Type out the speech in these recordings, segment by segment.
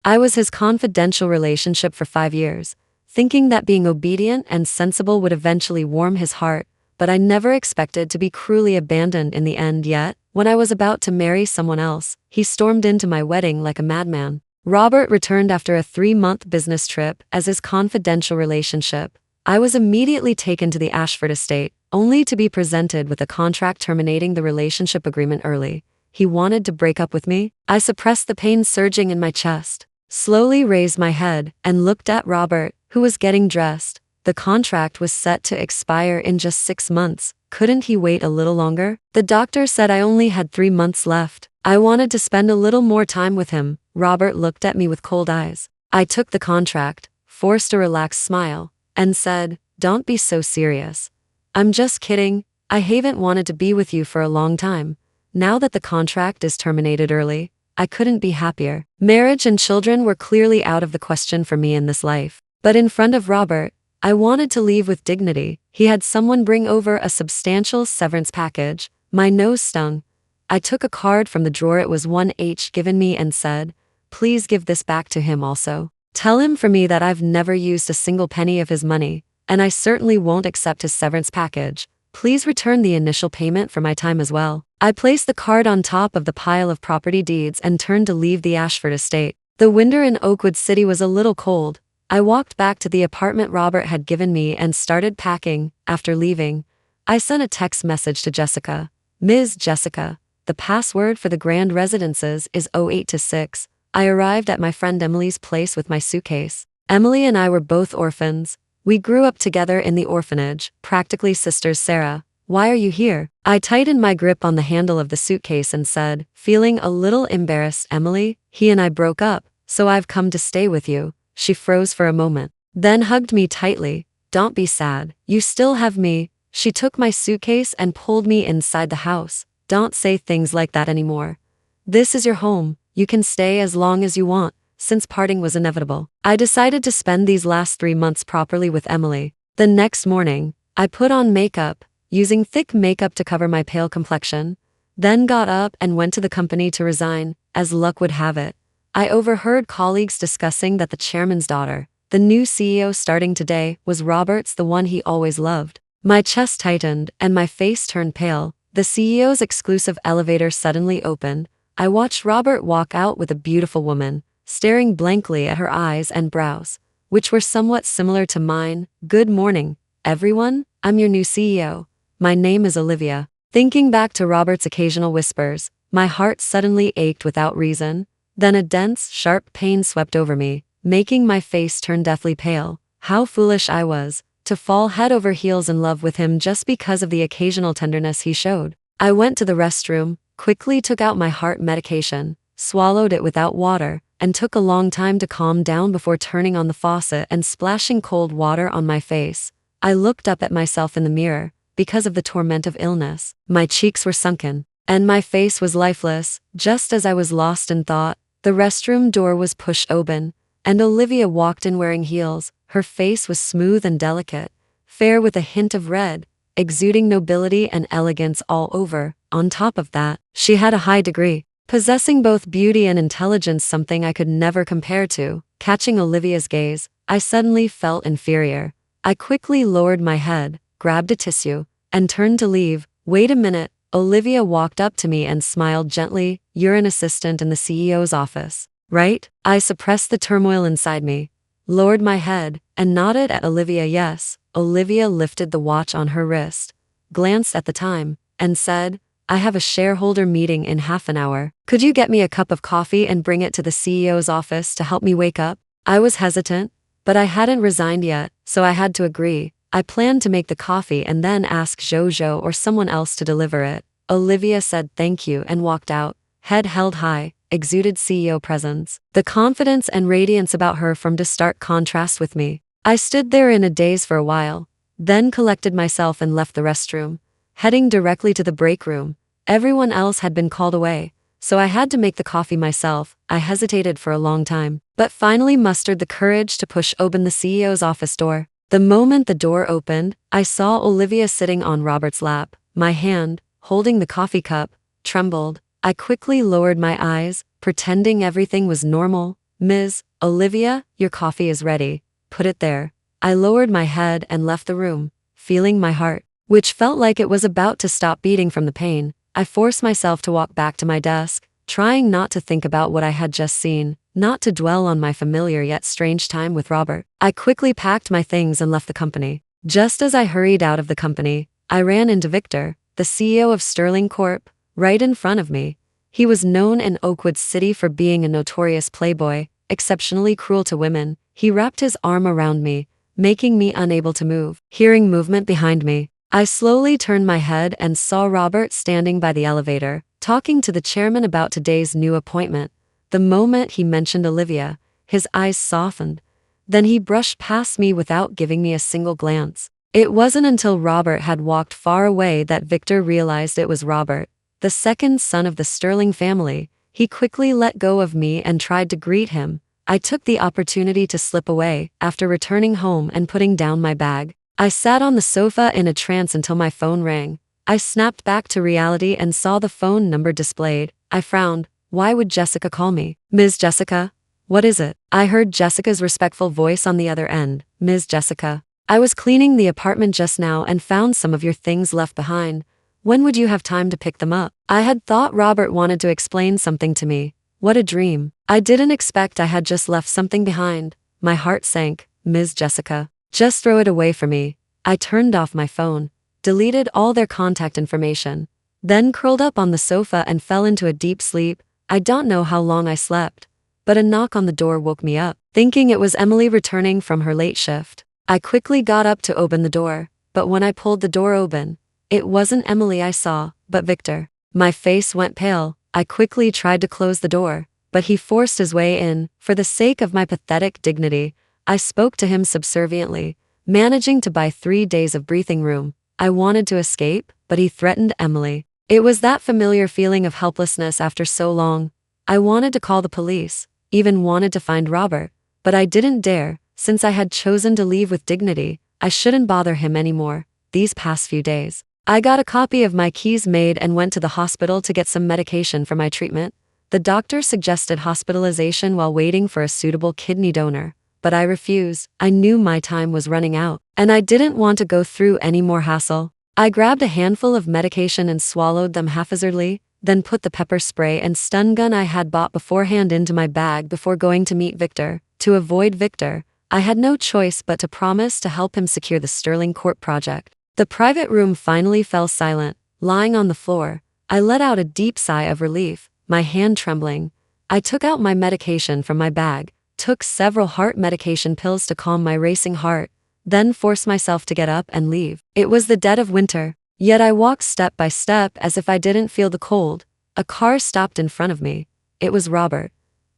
I was his confidential relationship for 5 years, thinking that being obedient and sensible would eventually warm his heart, but I never expected to be cruelly abandoned in the end. Yet, when I was about to marry someone else, he stormed into my wedding like a madman. Robert returned after a 3-month business trip as his confidential relationship. I was immediately taken to the Ashford estate, only to be presented with a contract terminating the relationship agreement early. He wanted to break up with me. I suppressed the pain surging in my chest, slowly raised my head, and looked at Robert, who was getting dressed. The contract was set to expire in just 6 months. Couldn't he wait a little longer? The doctor said I only had 3 months left. I wanted to spend a little more time with him. Robert looked at me with cold eyes. I took the contract, forced a relaxed smile, and said, "Don't be so serious. I'm just kidding. I haven't wanted to be with you for a long time. Now that the contract is terminated early, I couldn't be happier." Marriage and children were clearly out of the question for me in this life. But in front of Robert, I wanted to leave with dignity. He had someone bring over a substantial severance package. My nose stung. I took a card from the drawer it was 1H given me and said, "Please give this back to him also. Tell him for me that I've never used a single penny of his money, and I certainly won't accept his severance package. Please return the initial payment for my time as well." I placed the card on top of the pile of property deeds and turned to leave the Ashford estate. The winter in Oakwood City was a little cold. I walked back to the apartment Robert had given me and started packing. After leaving, I sent a text message to Jessica. "Ms. Jessica, the password for the Grand Residences is 0826. I arrived at my friend Emily's place with my suitcase. Emily and I were both orphans. We grew up together in the orphanage, practically sisters. Sarah, why are you here?" I tightened my grip on the handle of the suitcase and said, feeling a little embarrassed, "Emily, he and I broke up, so I've come to stay with you." She froze for a moment, then hugged me tightly. "Don't be sad. You still have me." She took my suitcase and pulled me inside the house. "Don't say things like that anymore. This is your home. You can stay as long as you want." Since parting was inevitable, I decided to spend these last 3 months properly with Emily. The next morning, I put on makeup, using thick makeup to cover my pale complexion, then got up and went to the company to resign. As luck would have it, I overheard colleagues discussing that the chairman's daughter, the new CEO starting today, was Robert's, the one he always loved. My chest tightened and my face turned pale. The CEO's exclusive elevator suddenly opened. I watched Robert walk out with a beautiful woman, staring blankly at her eyes and brows, which were somewhat similar to mine. "Good morning, everyone. I'm your new CEO. My name is Olivia." Thinking back to Robert's occasional whispers, my heart suddenly ached without reason. Then a dense, sharp pain swept over me, making my face turn deathly pale. How foolish I was to fall head over heels in love with him just because of the occasional tenderness he showed. I went to the restroom, quickly took out my heart medication, swallowed it without water, and took a long time to calm down before turning on the faucet and splashing cold water on my face. I looked up at myself in the mirror. Because of the torment of illness, my cheeks were sunken, and my face was lifeless. Just as I was lost in thought, the restroom door was pushed open, and Olivia walked in wearing heels. Her face was smooth and delicate, fair with a hint of red, exuding nobility and elegance all over. On top of that, she had a high degree, possessing both beauty and intelligence, something I could never compare to. Catching Olivia's gaze, I suddenly felt inferior. I quickly lowered my head, grabbed a tissue, and turned to leave. "Wait a minute." Olivia walked up to me and smiled gently. "You're an assistant in the CEO's office, right?" I suppressed the turmoil inside me, lowered my head, and nodded at Olivia. "Yes." Olivia lifted the watch on her wrist, glanced at the time, and said, "I have a shareholder meeting in half an hour. Could you get me a cup of coffee and bring it to the CEO's office to help me wake up?" I was hesitant, but I hadn't resigned yet, so I had to agree. I planned to make the coffee and then ask Jojo or someone else to deliver it. Olivia said thank you and walked out, head held high, exuded CEO presence. The confidence and radiance about her formed a stark contrast with me. I stood there in a daze for a while, then collected myself and left the restroom, heading directly to the break room. Everyone else had been called away, so I had to make the coffee myself. I hesitated for a long time, but finally mustered the courage to push open the CEO's office door. The moment the door opened, I saw Olivia sitting on Robert's lap. My hand, holding the coffee cup, trembled. I quickly lowered my eyes, pretending everything was normal. Ms. Olivia, your coffee is ready. Put it there. I lowered my head and left the room, feeling my heart, which felt like it was about to stop beating from the pain. I forced myself to walk back to my desk, trying not to think about what I had just seen, not to dwell on my familiar yet strange time with Robert. I quickly packed my things and left the company. Just as I hurried out of the company, I ran into Victor, the CEO of Sterling Corp., right in front of me. He was known in Oakwood City for being a notorious playboy, exceptionally cruel to women. He wrapped his arm around me, making me unable to move. Hearing movement behind me, I slowly turned my head and saw Robert standing by the elevator, talking to the chairman about today's new appointment. The moment he mentioned Olivia, his eyes softened. Then he brushed past me without giving me a single glance. It wasn't until Robert had walked far away that Victor realized it was Robert, the second son of the Sterling family. He quickly let go of me and tried to greet him. I took the opportunity to slip away. After returning home and putting down my bag, I sat on the sofa in a trance until my phone rang. I snapped back to reality and saw the phone number displayed. I frowned. Why would Jessica call me? Ms. Jessica? What is it? I heard Jessica's respectful voice on the other end. Ms. Jessica, I was cleaning the apartment just now and found some of your things left behind. When would you have time to pick them up? I had thought Robert wanted to explain something to me. What a dream. I didn't expect I had just left something behind. My heart sank. Ms. Jessica, just throw it away for me. I turned off my phone, deleted all their contact information, then curled up on the sofa and fell into a deep sleep. I don't know how long I slept, but a knock on the door woke me up, thinking it was Emily returning from her late shift. I quickly got up to open the door, but when I pulled the door open, it wasn't Emily I saw, but Victor. My face went pale. I quickly tried to close the door, but he forced his way in. For the sake of my pathetic dignity, I spoke to him subserviently, managing to buy 3 days of breathing room. I wanted to escape, but he threatened Emily. It was that familiar feeling of helplessness after so long. I wanted to call the police, even wanted to find Robert, but I didn't dare. Since I had chosen to leave with dignity, I shouldn't bother him anymore. These past few days, I got a copy of my keys made and went to the hospital to get some medication for my treatment. The doctor suggested hospitalization while waiting for a suitable kidney donor, but I refused. I knew my time was running out, and I didn't want to go through any more hassle. I grabbed a handful of medication and swallowed them haphazardly, then put the pepper spray and stun gun I had bought beforehand into my bag before going to meet Victor. To avoid Victor, I had no choice but to promise to help him secure the Sterling Corp project. The private room finally fell silent. Lying on the floor, I let out a deep sigh of relief, my hand trembling. I took out my medication from my bag, took several heart medication pills to calm my racing heart, then forced myself to get up and leave. It was the dead of winter, yet I walked step by step as if I didn't feel the cold. A car stopped in front of me. It was Robert.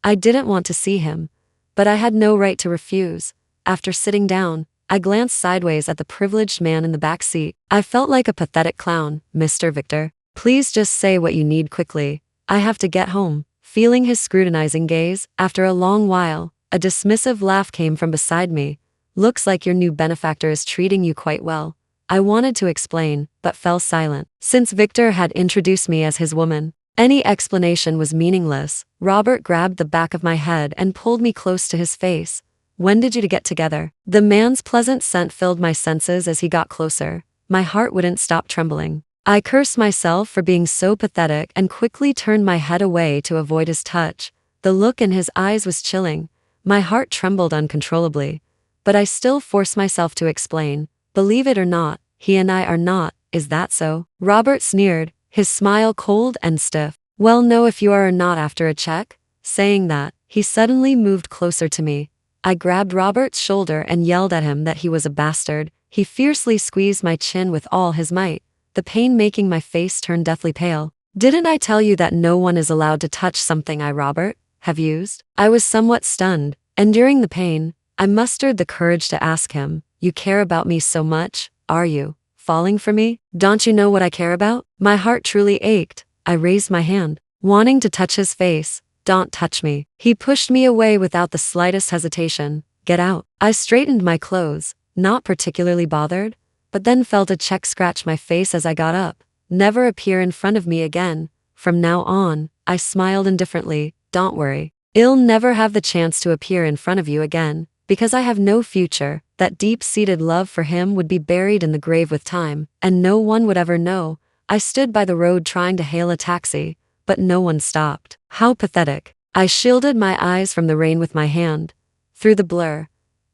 I didn't want to see him, but I had no right to refuse. After sitting down, I glanced sideways at the privileged man in the back seat. I felt like a pathetic clown. Mr. Victor, please just say what you need quickly. I have to get home. Feeling his scrutinizing gaze, after a long while, a dismissive laugh came from beside me. Looks like your new benefactor is treating you quite well. I wanted to explain, but fell silent. Since Victor had introduced me as his woman, any explanation was meaningless. Robert grabbed the back of my head and pulled me close to his face. When did you two get together? The man's pleasant scent filled my senses as he got closer. My heart wouldn't stop trembling. I cursed myself for being so pathetic and quickly turned my head away to avoid his touch. The look in his eyes was chilling. My heart trembled uncontrollably. But I still forced myself to explain. Believe it or not, he and I are not. Is that so? Robert sneered, his smile cold and stiff. Well, no, if you are or not after a check. Saying that, he suddenly moved closer to me. I grabbed Robert's shoulder and yelled at him that he was a bastard. He fiercely squeezed my chin with all his might, the pain making my face turn deathly pale. Didn't I tell you that no one is allowed to touch something I, Robert, have used? I was somewhat stunned, and during the pain, I mustered the courage to ask him, you care about me so much, are you? Falling for me? Don't you know what I care about? My heart truly ached. I raised my hand, wanting to touch his face. Don't touch me. He pushed me away without the slightest hesitation. Get out. I straightened my clothes, not particularly bothered, but then felt a check scratch my face as I got up. Never appear in front of me again. From now on, I smiled indifferently. Don't worry. I'll never have the chance to appear in front of you again, because I have no future. That deep-seated love for him would be buried in the grave with time, and no one would ever know. I stood by the road trying to hail a taxi, but no one stopped. How pathetic. I shielded my eyes from the rain with my hand. Through the blur,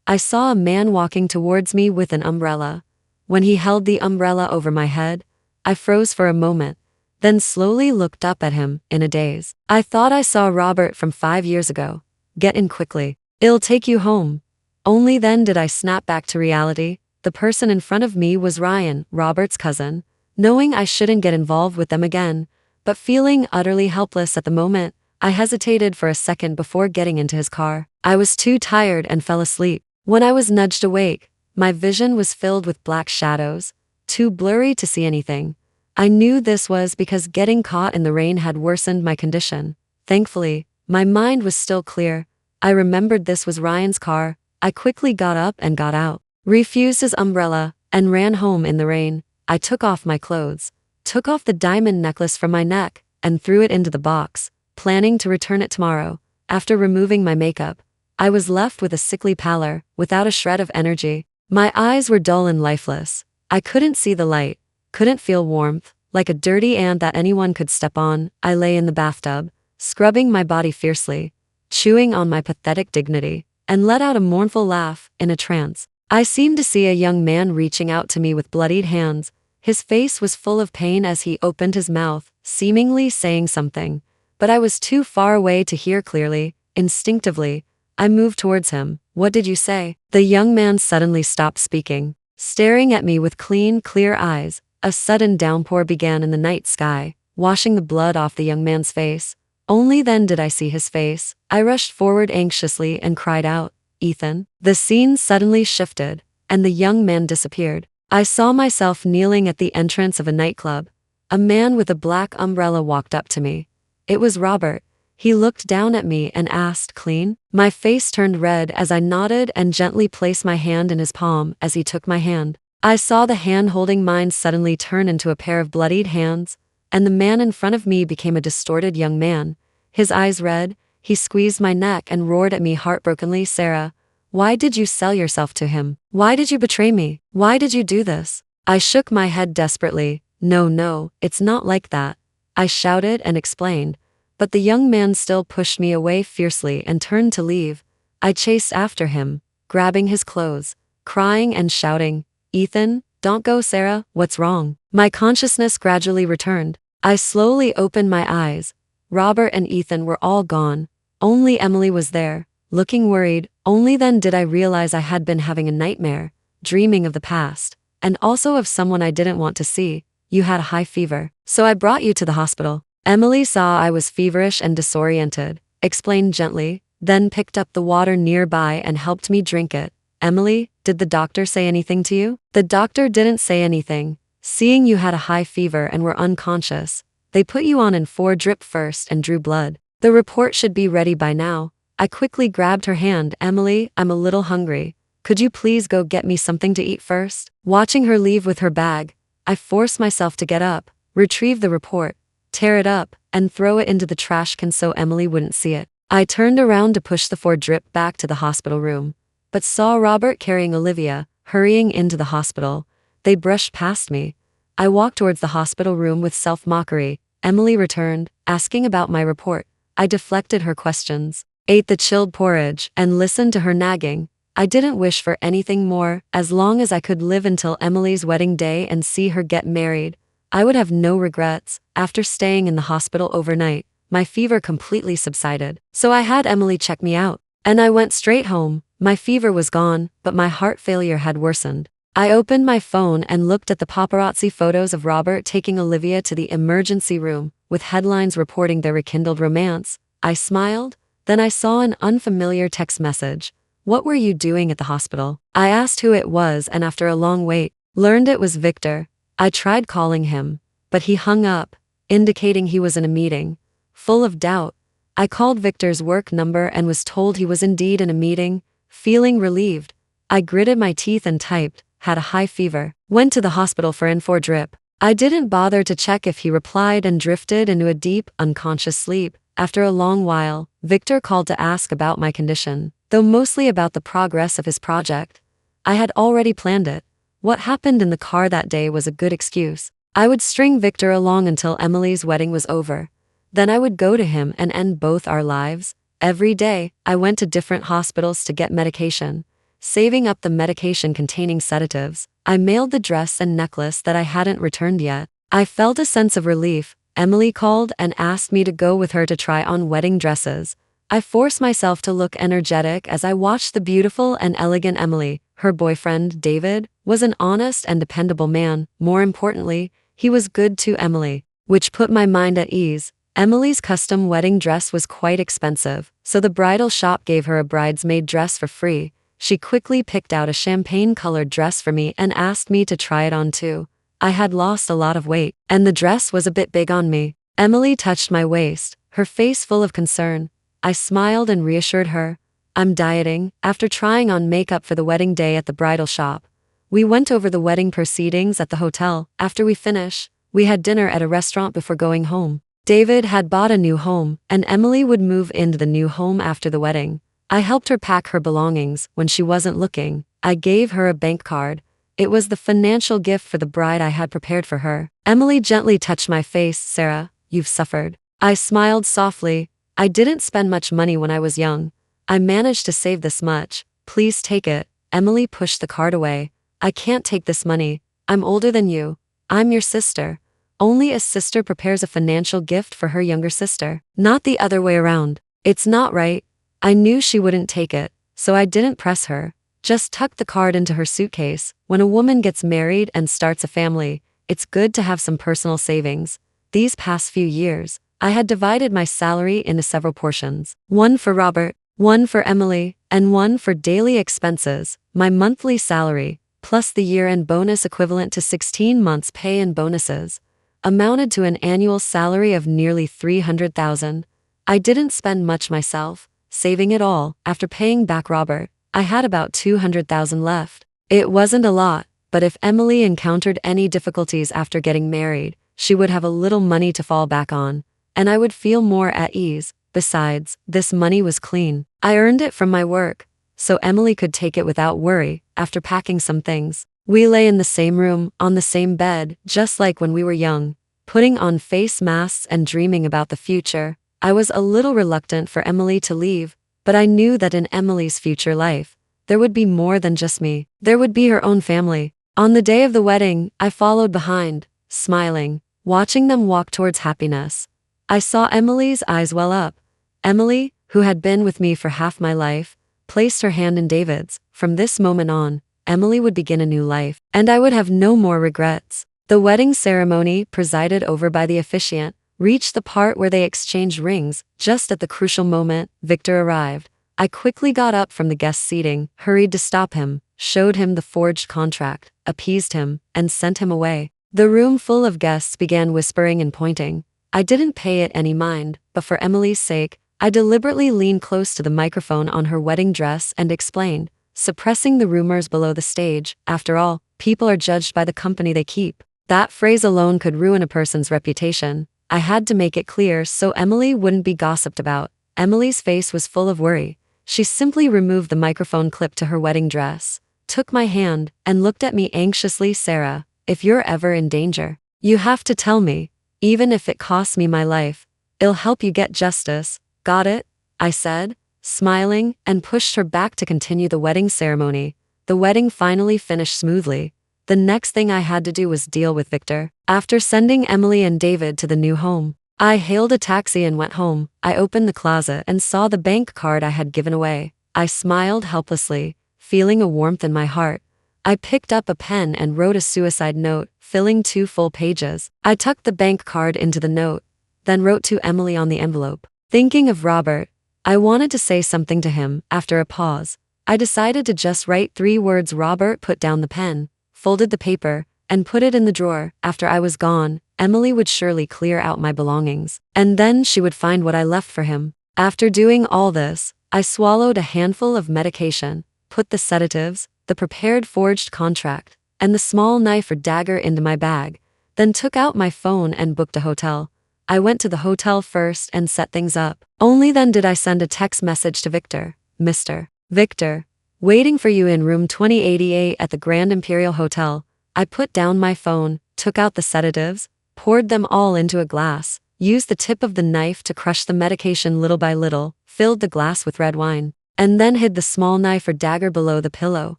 I saw a man walking towards me with an umbrella. When he held the umbrella over my head, I froze for a moment, then slowly looked up at him, in a daze. I thought I saw Robert from 5 years ago. Get in quickly. I'll take you home. Only then did I snap back to reality. The person in front of me was Ryan, Robert's cousin. Knowing I shouldn't get involved with them again, but feeling utterly helpless at the moment, I hesitated for a second before getting into his car. I was too tired and fell asleep. When I was nudged awake, my vision was filled with black shadows, too blurry to see anything. I knew this was because getting caught in the rain had worsened my condition. Thankfully, my mind was still clear. I remembered this was Ryan's car. I quickly got up and got out, refused his umbrella, and ran home in the rain. I took off my clothes, took off the diamond necklace from my neck, and threw it into the box, planning to return it tomorrow. After removing my makeup, I was left with a sickly pallor, without a shred of energy. My eyes were dull and lifeless. I couldn't see the light, couldn't feel warmth. Like a dirty ant that anyone could step on, I lay in the bathtub, scrubbing my body fiercely, chewing on my pathetic dignity, and let out a mournful laugh, in a trance. I seemed to see a young man reaching out to me with bloodied hands. His face was full of pain as he opened his mouth, seemingly saying something, but I was too far away to hear clearly. Instinctively, I moved towards him. What did you say? The young man suddenly stopped speaking, staring at me with clean, clear eyes. A sudden downpour began in the night sky, washing the blood off the young man's face. Only then did I see his face. I rushed forward anxiously and cried out, "Ethan." The scene suddenly shifted, and the young man disappeared. I saw myself kneeling at the entrance of a nightclub. A man with a black umbrella walked up to me. It was Robert. He looked down at me and asked, "Clean?" My face turned red as I nodded and gently placed my hand in his palm as he took my hand. I saw the hand holding mine suddenly turn into a pair of bloodied hands, and the man in front of me became a distorted young man. His eyes red, he squeezed my neck and roared at me heartbrokenly, "Sarah, why did you sell yourself to him? Why did you betray me? Why did you do this?" I shook my head desperately. No, it's not like that," I shouted and explained. But the young man still pushed me away fiercely and turned to leave. I chased after him, grabbing his clothes, crying and shouting, "Ethan, don't go, Sarah, what's wrong?" My consciousness gradually returned. I slowly opened my eyes. Robert and Ethan were all gone. Only Emily was there, looking worried. Only then did I realize I had been having a nightmare, dreaming of the past, and also of someone I didn't want to see. "You had a high fever, so I brought you to the hospital." Emily saw I was feverish and disoriented, explained gently, then picked up the water nearby and helped me drink it. "Emily, did the doctor say anything to you?" "The doctor didn't say anything. Seeing you had a high fever and were unconscious, they put you on in 4 drip first and drew blood. The report should be ready by now." I quickly grabbed her hand. "Emily, I'm a little hungry. Could you please go get me something to eat first?" Watching her leave with her bag, I forced myself to get up, retrieve the report, tear it up, and throw it into the trash can so Emily wouldn't see it. I turned around to push the 4 drip back to the hospital room, but saw Robert carrying Olivia, hurrying into the hospital. They brushed past me. I walked towards the hospital room with self-mockery. Emily returned, asking about my report. I deflected her questions, ate the chilled porridge, and listened to her nagging. I didn't wish for anything more. As long as I could live until Emily's wedding day and see her get married, I would have no regrets. After staying in the hospital overnight, my fever completely subsided, so I had Emily check me out, and I went straight home. My fever was gone, but my heart failure had worsened. I opened my phone and looked at the paparazzi photos of Robert taking Olivia to the emergency room, with headlines reporting their rekindled romance. I smiled, then I saw an unfamiliar text message. "What were you doing at the hospital?" I asked who it was, and after a long wait, learned it was Victor. I tried calling him, but he hung up, indicating he was in a meeting. Full of doubt, I called Victor's work number and was told he was indeed in a meeting. Feeling relieved, I gritted my teeth and typed, "Had a high fever. Went to the hospital for N4 drip." I didn't bother to check if he replied and drifted into a deep, unconscious sleep. After a long while, Victor called to ask about my condition, though mostly about the progress of his project. I had already planned it. What happened in the car that day was a good excuse. I would string Victor along until Emily's wedding was over. Then I would go to him and end both our lives. Every day, I went to different hospitals to get medication. Saving up the medication containing sedatives, I mailed the dress and necklace that I hadn't returned yet. I felt a sense of relief. Emily called and asked me to go with her to try on wedding dresses. I forced myself to look energetic as I watched the beautiful and elegant Emily. Her boyfriend, David, was an honest and dependable man. More importantly, he was good to Emily, which put my mind at ease. Emily's custom wedding dress was quite expensive, so the bridal shop gave her a bridesmaid dress for free. She quickly picked out a champagne-colored dress for me and asked me to try it on too. I had lost a lot of weight, and the dress was a bit big on me. Emily touched my waist, her face full of concern. I smiled and reassured her. I'm dieting. After trying on makeup for the wedding day at the bridal shop, we went over the wedding proceedings at the hotel. After we finished, we had dinner at a restaurant before going home. David had bought a new home, and Emily would move into the new home after the wedding. I helped her pack her belongings. When she wasn't looking, I gave her a bank card. It was the financial gift for the bride I had prepared for her. Emily gently touched my face. Sarah, you've suffered. I smiled softly. I didn't spend much money when I was young. I managed to save this much. Please take it. Emily pushed the card away. I can't take this money. I'm older than you. I'm your sister. Only a sister prepares a financial gift for her younger sister, not the other way around. It's not right. I knew she wouldn't take it, so I didn't press her. Just tucked the card into her suitcase. When a woman gets married and starts a family, it's good to have some personal savings. These past few years, I had divided my salary into several portions. One for Robert, one for Emily, and one for daily expenses. My monthly salary, plus the year-end bonus equivalent to 16 months' pay and bonuses, amounted to an annual salary of nearly $300,000. I didn't spend much myself, saving it all. After paying back Robert, I had about $200,000 left. It wasn't a lot, but if Emily encountered any difficulties after getting married, she would have a little money to fall back on, and I would feel more at ease. Besides, this money was clean. I earned it from my work, so Emily could take it without worry. After packing some things, we lay in the same room, on the same bed, just like when we were young, putting on face masks and dreaming about the future. I was a little reluctant for Emily to leave, but I knew that in Emily's future life, there would be more than just me. There would be her own family. On the day of the wedding, I followed behind, smiling, watching them walk towards happiness. I saw Emily's eyes well up. Emily, who had been with me for half my life, placed her hand in David's. From this moment on, Emily would begin a new life, and I would have no more regrets. The wedding ceremony, presided over by the officiant, reached the part where they exchanged rings. Just at the crucial moment, Victor arrived. I quickly got up from the guest seating, hurried to stop him, showed him the forged contract, appeased him, and sent him away. The room full of guests began whispering and pointing. I didn't pay it any mind, but for Emily's sake, I deliberately leaned close to the microphone on her wedding dress and explained, suppressing the rumors below the stage. After all, people are judged by the company they keep. That phrase alone could ruin a person's reputation. I had to make it clear so Emily wouldn't be gossiped about. Emily's face was full of worry. She simply removed the microphone clip to her wedding dress, took my hand, and looked at me anxiously. Sarah, if you're ever in danger, you have to tell me, even if it costs me my life. It'll help you get justice. Got it? I said, smiling, and pushed her back to continue the wedding ceremony. The wedding finally finished smoothly. The next thing I had to do was deal with Victor. After sending Emily and David to the new home, I hailed a taxi and went home. I opened the closet and saw the bank card I had given away. I smiled helplessly, feeling a warmth in my heart. I picked up a pen and wrote a suicide note, filling 2 full pages. I tucked the bank card into the note, then wrote to Emily on the envelope. Thinking of Robert, I wanted to say something to him. After a pause, I decided to just write 3 words. Robert put down the pen, folded the paper, and put it in the drawer. After I was gone, Emily would surely clear out my belongings, and then she would find what I left for him. After doing all this, I swallowed a handful of medication, put the sedatives, the prepared forged contract, and the small knife or dagger into my bag, then took out my phone and booked a hotel. I went to the hotel first and set things up. Only then did I send a text message to Victor. Mr. Victor, waiting for you in room 2088 at the Grand Imperial Hotel. I put down my phone, took out the sedatives, poured them all into a glass, used the tip of the knife to crush the medication little by little, filled the glass with red wine, and then hid the small knife or dagger below the pillow.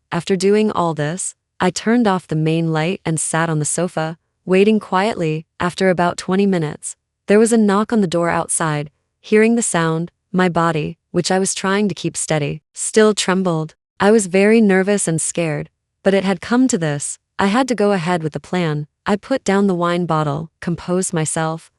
After doing all this, I turned off the main light and sat on the sofa, waiting quietly. After about 20 minutes, there was a knock on the door outside. Hearing the sound, my body, which I was trying to keep steady, still trembled. I was very nervous and scared, but it had come to this. I had to go ahead with the plan. I put down the wine bottle, composed myself,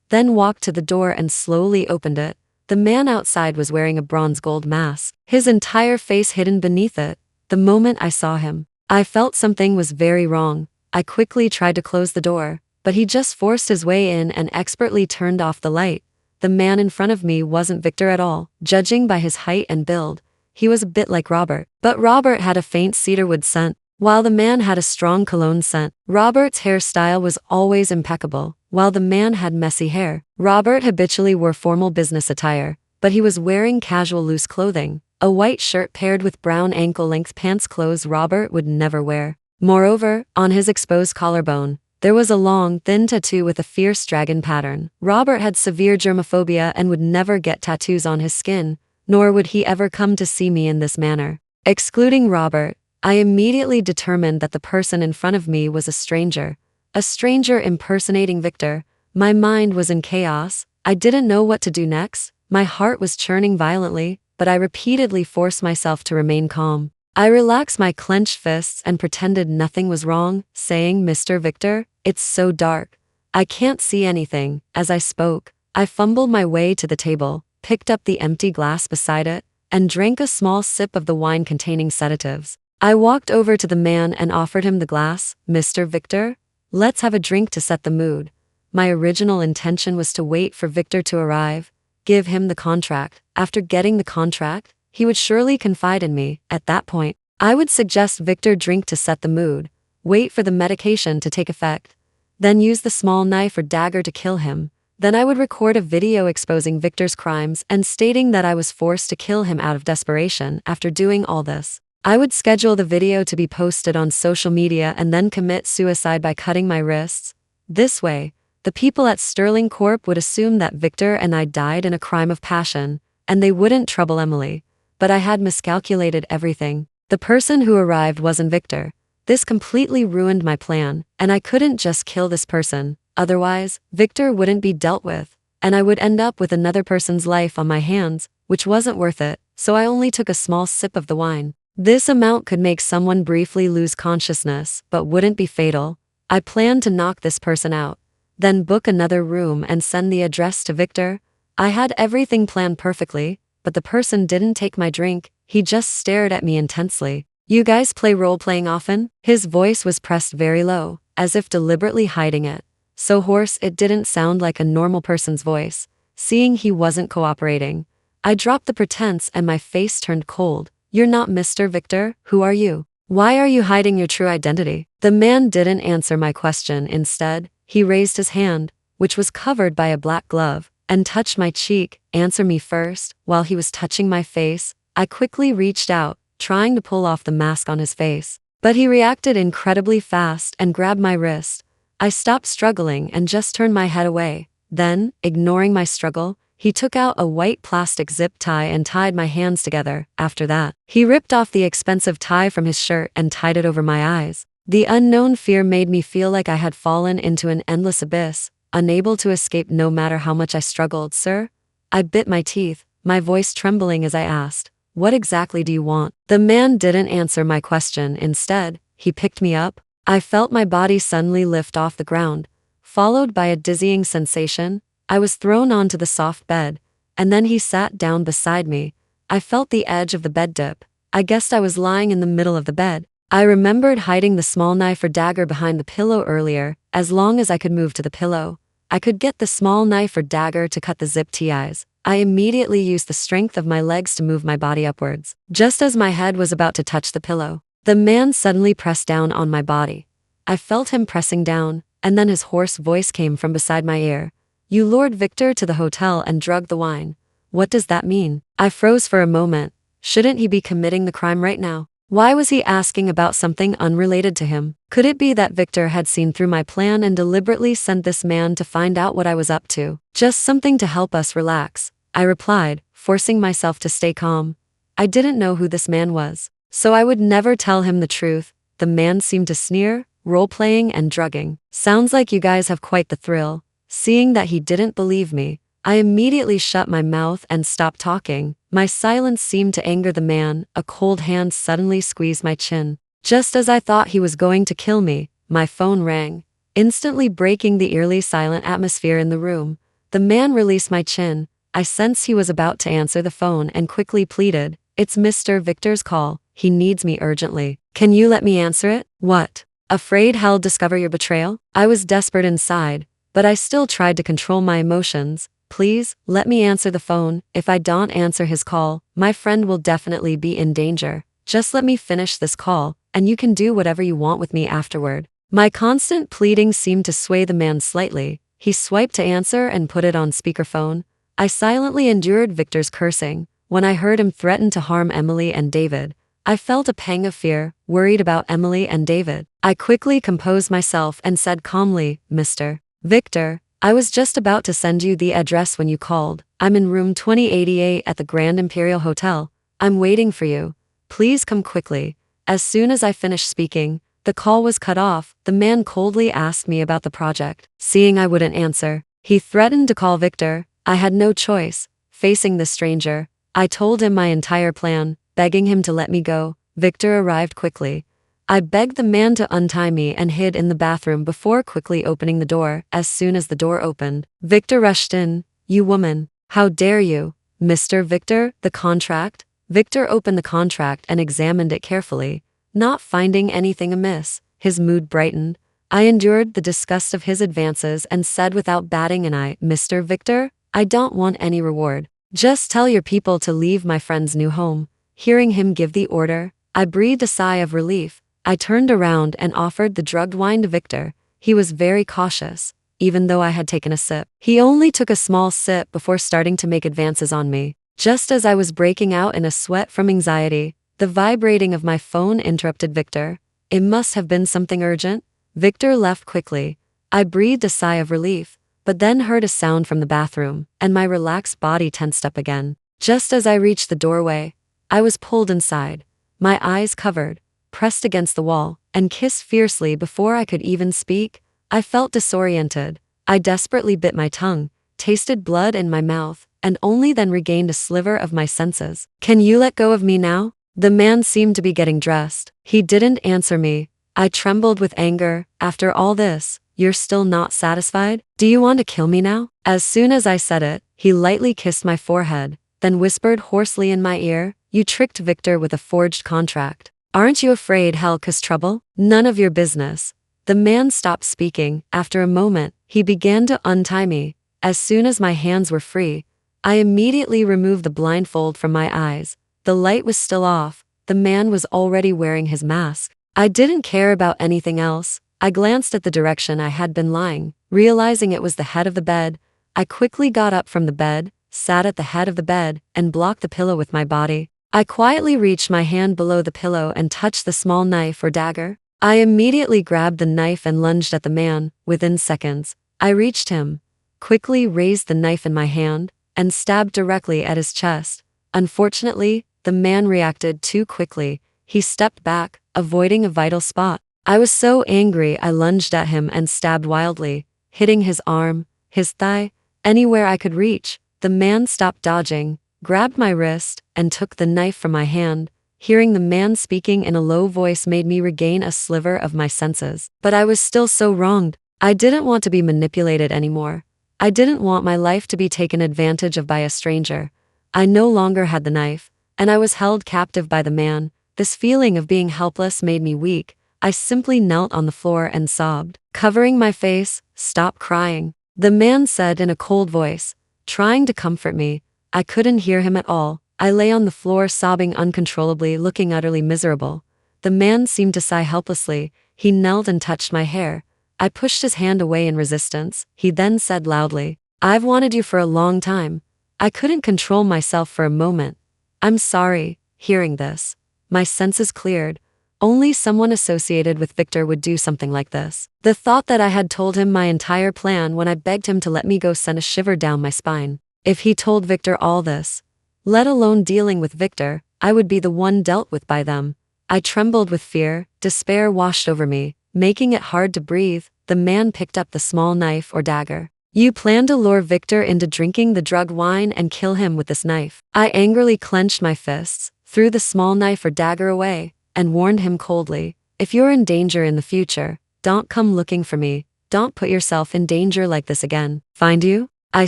then walked to the door and slowly opened it. The man outside was wearing a bronze gold mask, his entire face hidden beneath it. The moment I saw him, I felt something was very wrong. I quickly tried to close the door, but he just forced his way in and expertly turned off the light. The man in front of me wasn't Victor at all. Judging by his height and build, he was a bit like Robert. But Robert had a faint cedarwood scent, while the man had a strong cologne scent. Robert's hairstyle was always impeccable, while the man had messy hair. Robert habitually wore formal business attire, but he was wearing casual loose clothing, a white shirt paired with brown ankle-length pants, clothes Robert would never wear. Moreover, on his exposed collarbone, there was a long, thin tattoo with a fierce dragon pattern. Robert had severe germophobia and would never get tattoos on his skin, nor would he ever come to see me in this manner. Excluding Robert, I immediately determined that the person in front of me was a stranger impersonating Victor. My mind was in chaos. I didn't know what to do next. My heart was churning violently, but I repeatedly forced myself to remain calm. I relaxed my clenched fists and pretended nothing was wrong, saying, "Mr. Victor, it's so dark. I can't see anything." As I spoke, I fumbled my way to the table, picked up the empty glass beside it, and drank a small sip of the wine containing sedatives. I walked over to the man and offered him the glass. "Mr. Victor, let's have a drink to set the mood." My original intention was to wait for Victor to arrive, give him the contract. After getting the contract, he would surely confide in me. At that point, I would suggest Victor drink to set the mood, wait for the medication to take effect, then use the small knife or dagger to kill him. Then I would record a video exposing Victor's crimes and stating that I was forced to kill him out of desperation. After doing all this, I would schedule the video to be posted on social media and then commit suicide by cutting my wrists. This way, the people at Sterling Corp would assume that Victor and I died in a crime of passion, and they wouldn't trouble Emily. But I had miscalculated everything. The person who arrived wasn't Victor. This completely ruined my plan, and I couldn't just kill this person. Otherwise, Victor wouldn't be dealt with, and I would end up with another person's life on my hands, which wasn't worth it. So I only took a small sip of the wine. This amount could make someone briefly lose consciousness, but wouldn't be fatal. I planned to knock this person out, then book another room and send the address to Victor. I had everything planned perfectly, but the person didn't take my drink. He just stared at me intensely. "You guys play role-playing often?" His voice was pressed very low, as if deliberately hiding it, so hoarse it didn't sound like a normal person's voice. Seeing he wasn't cooperating, I dropped the pretense and my face turned cold. "You're not Mr. Victor? Who are you? Why are you hiding your true identity?" The man didn't answer my question. Instead, he raised his hand, which was covered by a black glove, and touched my cheek. "Answer me first." While he was touching my face, I quickly reached out, trying to pull off the mask on his face. But he reacted incredibly fast and grabbed my wrist. I stopped struggling and just turned my head away. Then, ignoring my struggle, he took out a white plastic zip tie and tied my hands together. After that, he ripped off the expensive tie from his shirt and tied it over my eyes. The unknown fear made me feel like I had fallen into an endless abyss, unable to escape no matter how much I struggled. "Sir?" I bit my teeth, my voice trembling as I asked, "What exactly do you want?" The man didn't answer my question. Instead, he picked me up. I felt my body suddenly lift off the ground, followed by a dizzying sensation. I was thrown onto the soft bed, and then he sat down beside me. I felt the edge of the bed dip. I guessed I was lying in the middle of the bed. I remembered hiding the small knife or dagger behind the pillow earlier. As long as I could move to the pillow, I could get the small knife or dagger to cut the zip ties. I immediately used the strength of my legs to move my body upwards. Just as my head was about to touch the pillow, the man suddenly pressed down on my body. I felt him pressing down, and then his hoarse voice came from beside my ear. You lured Victor to the hotel and drugged the wine. What does that mean? I froze for a moment. Shouldn't he be committing the crime right now? Why was he asking about something unrelated to him? Could it be that Victor had seen through my plan and deliberately sent this man to find out what I was up to? Just something to help us relax, I replied, forcing myself to stay calm. I didn't know who this man was, so I would never tell him the truth. The man seemed to sneer, role-playing and drugging. Sounds like you guys have quite the thrill. Seeing that he didn't believe me, I immediately shut my mouth and stopped talking. My silence seemed to anger the man. A cold hand suddenly squeezed my chin. Just as I thought he was going to kill me, my phone rang, instantly breaking the eerily silent atmosphere in the room. The man released my chin. I sensed he was about to answer the phone and quickly pleaded, "It's Mr. Victor's call. He needs me urgently. Can you let me answer it?" What? Afraid he'll discover your betrayal? I was desperate inside, but I still tried to control my emotions. Please, let me answer the phone. If I don't answer his call, my friend will definitely be in danger. Just let me finish this call, and you can do whatever you want with me afterward. My constant pleading seemed to sway the man slightly. He swiped to answer and put it on speakerphone. I silently endured Victor's cursing. When I heard him threaten to harm Emily and David, I felt a pang of fear, worried about Emily and David. I quickly composed myself and said calmly, "Mr. Victor, I was just about to send you the address when you called. I'm in room 2088 at the Grand Imperial Hotel. I'm waiting for you. Please come quickly." As soon as I finished speaking, the call was cut off. The man coldly asked me about the project. Seeing I wouldn't answer, he threatened to call Victor. I had no choice. Facing the stranger, I told him my entire plan, begging him to let me go. Victor arrived quickly. I begged the man to untie me and hid in the bathroom before quickly opening the door. As soon as the door opened, Victor rushed in. "You woman, how dare you?" "Mr. Victor, the contract?" Victor opened the contract and examined it carefully, not finding anything amiss. His mood brightened. I endured the disgust of his advances and said without batting an eye, "Mr. Victor, I don't want any reward. Just tell your people to leave my friend's new home." Hearing him give the order, I breathed a sigh of relief. I turned around and offered the drugged wine to Victor. He was very cautious, even though I had taken a sip. He only took a small sip before starting to make advances on me. Just as I was breaking out in a sweat from anxiety, the vibrating of my phone interrupted Victor. It must have been something urgent. Victor left quickly. I breathed a sigh of relief, but then heard a sound from the bathroom, and my relaxed body tensed up again. Just as I reached the doorway, I was pulled inside, my eyes covered, pressed against the wall, and kissed fiercely before I could even speak. I felt disoriented. I desperately bit my tongue, tasted blood in my mouth, and only then regained a sliver of my senses. "Can you let go of me now?" The man seemed to be getting dressed. He didn't answer me. I trembled with anger. "After all this, you're still not satisfied? Do you want to kill me now?" As soon as I said it, he lightly kissed my forehead, then whispered hoarsely in my ear, "You tricked Victor with a forged contract. Aren't you afraid he'll cause trouble?" "None of your business." The man stopped speaking. After a moment, he began to untie me. As soon as my hands were free, I immediately removed the blindfold from my eyes. The light was still off. The man was already wearing his mask. I didn't care about anything else. I glanced at the direction I had been lying, realizing it was the head of the bed. I quickly got up from the bed, sat at the head of the bed, and blocked the pillow with my body. I quietly reached my hand below the pillow and touched the small knife or dagger. I immediately grabbed the knife and lunged at the man. Within seconds, I reached him, quickly raised the knife in my hand, and stabbed directly at his chest. Unfortunately, the man reacted too quickly. He stepped back, avoiding a vital spot. I was so angry I lunged at him and stabbed wildly, hitting his arm, his thigh, anywhere I could reach. The man stopped dodging, grabbed my wrist, and took the knife from my hand. Hearing the man speaking in a low voice made me regain a sliver of my senses. But I was still so wronged. I didn't want to be manipulated anymore. I didn't want my life to be taken advantage of by a stranger. I no longer had the knife, and I was held captive by the man. This feeling of being helpless made me weak. I simply knelt on the floor and sobbed. Covering my face, "Stop crying," the man said in a cold voice, trying to comfort me. I couldn't hear him at all. I lay on the floor sobbing uncontrollably, looking utterly miserable. The man seemed to sigh helplessly. He knelt and touched my hair. I pushed his hand away in resistance. He then said loudly, I've wanted you for a long time. I couldn't control myself for a moment. I'm sorry." Hearing this, my senses cleared. Only someone associated with Victor would do something like this. The thought that I had told him my entire plan when I begged him to let me go sent a shiver down my spine. If he told Victor all this, let alone dealing with Victor, I would be the one dealt with by them. I trembled with fear. Despair washed over me, making it hard to breathe. The man picked up the small knife or dagger. "You plan to lure Victor into drinking the drugged wine and kill him with this knife." I angrily clenched my fists, threw the small knife or dagger away, and warned him coldly, "If you're in danger in the future, don't come looking for me. Don't put yourself in danger like this again." "Find you?" I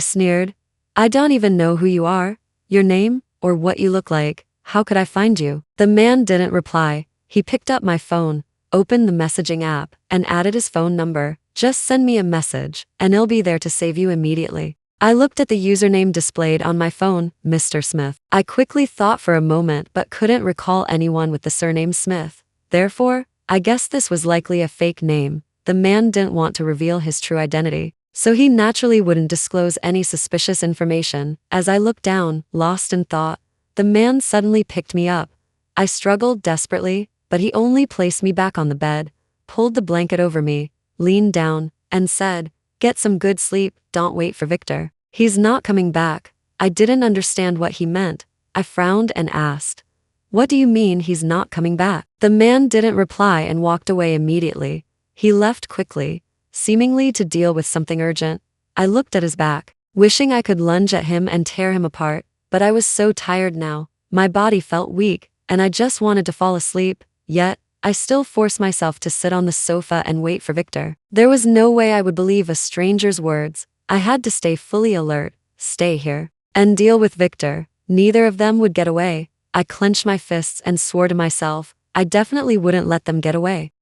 sneered. "I don't even know who you are, your name, or what you look like. How could I find you?" The man didn't reply. He picked up my phone, opened the messaging app, and added his phone number. "Just send me a message, and I'll be there to save you immediately." I looked at the username displayed on my phone, Mr. Smith. I quickly thought for a moment but couldn't recall anyone with the surname Smith. Therefore, I guessed this was likely a fake name. The man didn't want to reveal his true identity, so he naturally wouldn't disclose any suspicious information. As I looked down, lost in thought, the man suddenly picked me up. I struggled desperately, but he only placed me back on the bed, pulled the blanket over me, leaned down, and said, "Get some good sleep, don't wait for Victor. He's not coming back." I didn't understand what he meant. I frowned and asked, "What do you mean he's not coming back?" The man didn't reply and walked away immediately. He left quickly, seemingly to deal with something urgent. I looked at his back, wishing I could lunge at him and tear him apart, but I was so tired now. My body felt weak, and I just wanted to fall asleep. Yet, I still forced myself to sit on the sofa and wait for Victor. There was no way I would believe a stranger's words. I had to stay fully alert, stay here, and deal with Victor. Neither of them would get away. I clenched my fists and swore to myself, I definitely wouldn't let them get away.